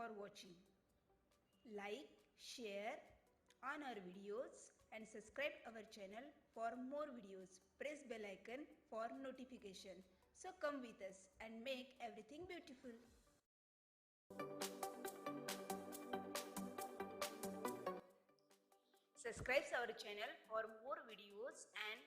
for watching. Like, share on our videos and subscribe our channel for more videos. Press bell icon for notification. So come with us and make everything beautiful. Subscribe our channel for more videos and